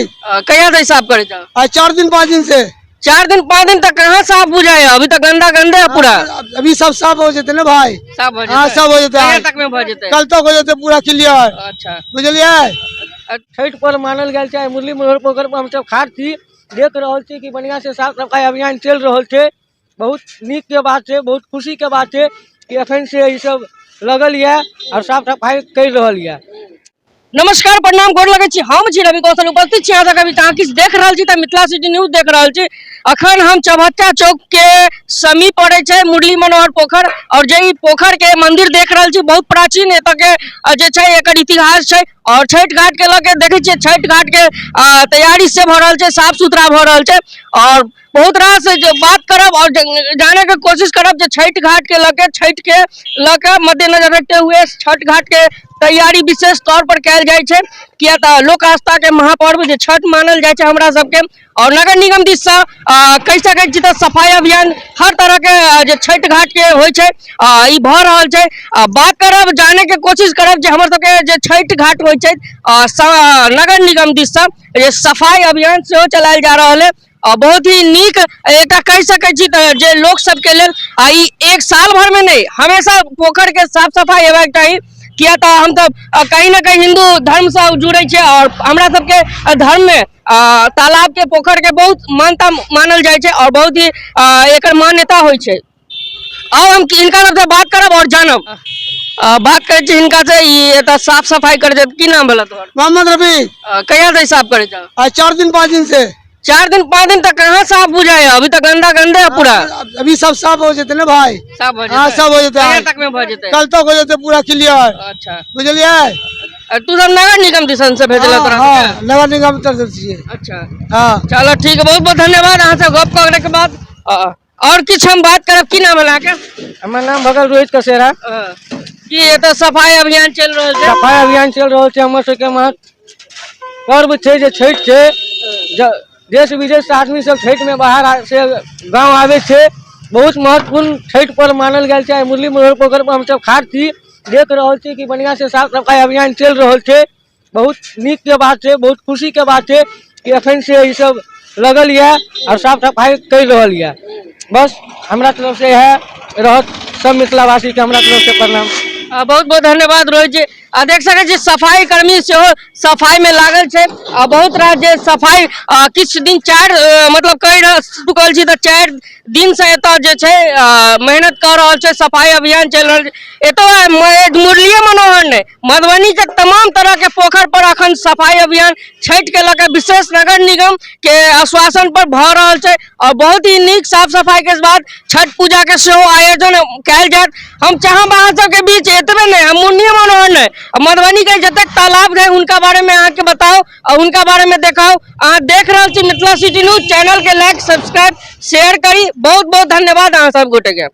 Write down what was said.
कहिया से साफ करे जाओ? 4 दिन 5 दिन से। 4 दिन 5 दिन तक कहाँ साफ बुझाए? अभी तक गंदा गंदे है पूरा। अभी सब साफ हो जाते ना भाई, साफ हो हाँ सब हो जाता है, तक में हो जाते कल तक हो जाते पूरा क्लियर। अच्छा बुझलिए। छठ पर मानल गया है मुरली मनोहर पोखर पर हम सब खाद थी देख रहा थी कि बढ़िया से साफ सफाई अभियान चल रहा है। बहुत नीक के बात है, बहुत खुशी के बात है कि अखन से ये सब लगल है और साफ सफाई कर रहा है। नमस्कार प्रणाम गोर लगे छी, हम छी रवि कौशल उपस्थित छी। अहाँ अभी तक किछु देख रहल छी त मिथिला सिटी न्यूज देख रहल छी। अखन हम चौबच्चा चौक के समीप पड़े छे मुरली मनोहर पोखर और जे ई पोखर के मंदिर देख रहल छी बहुत प्राचीन एतऽ के जे छै एकर इतिहास छै। और छठ घाट के लगे देखे छियै छठ घाट के तैयारी से भ रहल छै, साफ सुथरा भ रहल छै और बहुत रास बात करब और जाने के कोशिश करब जे छठ घाट के लगे मद्देनजर रखते हुए छठ घाट के तैयारी विशेष तौर पर कैल जाय छै। किया त लोक आस्था के महापर्व जे छठ मानल जाय छै हमरा सबके और नगर निगम दिस से कहि सकै छी त सफाई अभियान हर तरह के जे छठ घाट के होय छै ई भ रहल छै। बात करब जाने के कोशिश करब जे हमर सबके जे छठ घाट होय छै नगर निगम दिस से जे सफाई अभियान सेहो चलायल जा रहल है। बहुत ही नीक एकटा कहि सकै छी जे लोक सबके लेल ई एक साल भर में नहीं हमेशा पोखर के साफ सफाई हेबाक चाही। किया तो हम तो कहीं ना कहीं हिंदू धर्म से जुड़े छे और हमरा सबके धर्म में तालाब के पोखर के बहुत मान्यता मानल जाय छे और बहुत ही एकर मान्यता होय छे। अब हम इनका से बात करब और जानब बात करे छी इनका से ये साफ सफाई करे। की नाम भेला तोहर? मोहम्मद रफी। कहिया से साफ करे जाओ? 4 दिन 5 दिन से। 4 दिन 5 दिन तक कहाँ साफ बुझाए? अभी तक गंदा गंदे है पूरा। अभी सब साफ हो जाते ना भाई, साफ हो हाँ सब हो जाता है, तक में हो जाते कल तक हो जाते पूरा क्लियर। अच्छा बुझलिए। तू सब नगर निगम दिसन से भेजल तोरा? हाँ नगर निगम तरफ से। अच्छा हाँ चलो ठीक है, बहुत बहुत धन्यवाद अहाँ से गप करे के बाद। और किछ हम बात करब। की नाम है के? हमार नाम भगल रोहित कसेरा। कि ये तो सफाई अभियान चल रहल छै? सफाई अभियान चल रहा है। हमर सबके महा पर्व छे जे छठ छे, देश विदेश से आदमी सब छठ में बाहर से गाँव आवे छे। बहुत महत्वपूर्ण छठ पर्व मानल गया है मुरली मनोहर पोखर पर हम सब खाद थी देख रहा थी कि बढ़िया से साफ सफाई अभियान चल रहा है। बहुत नीक के बात है, बहुत खुशी के बात है कि अखन से ये सब लगल है और साफ सफाई कर रहा है। बस हमरा तरफ से है रहत सब मिथिलावासी के हमरा तरफ से प्रणाम। बहुत बहुत धन्यवाद रोहित जी। देख सके छी सफाई कर्मी से सफाई में लागल छे। बहुत रात जे सफाई किछ दिन 4 मतलब कहि चुकल छी त 4 दिन से एत जे छे मेहनत कर रहल छे, सफाई अभियान चल रहल छे। एतो मुरली मनोहर ने मधुबनी के तमाम तरह के पोखर पर अखन सफाई अभियान छठ के लगे विशेष नगर निगम के आश्वासन पर भ रहल छे और बहुत ही नीक साफ सफाई के बाद छठ पूजा के सेहो आयोजन कैल जात। हम चाहब अहाँ सबके बीच एतबे नहीं हम मुरली मनोहर ने मधुबनी के जतक तालाब है उनका बारे में आके बताओ और उनका बारे में देखाओ। अहाँ देख रहल छी मिथिला सिटी न्यूज चैनल के लाइक सब्सक्राइब शेयर करी। बहुत बहुत धन्यवाद अहाँ सब गोटे के।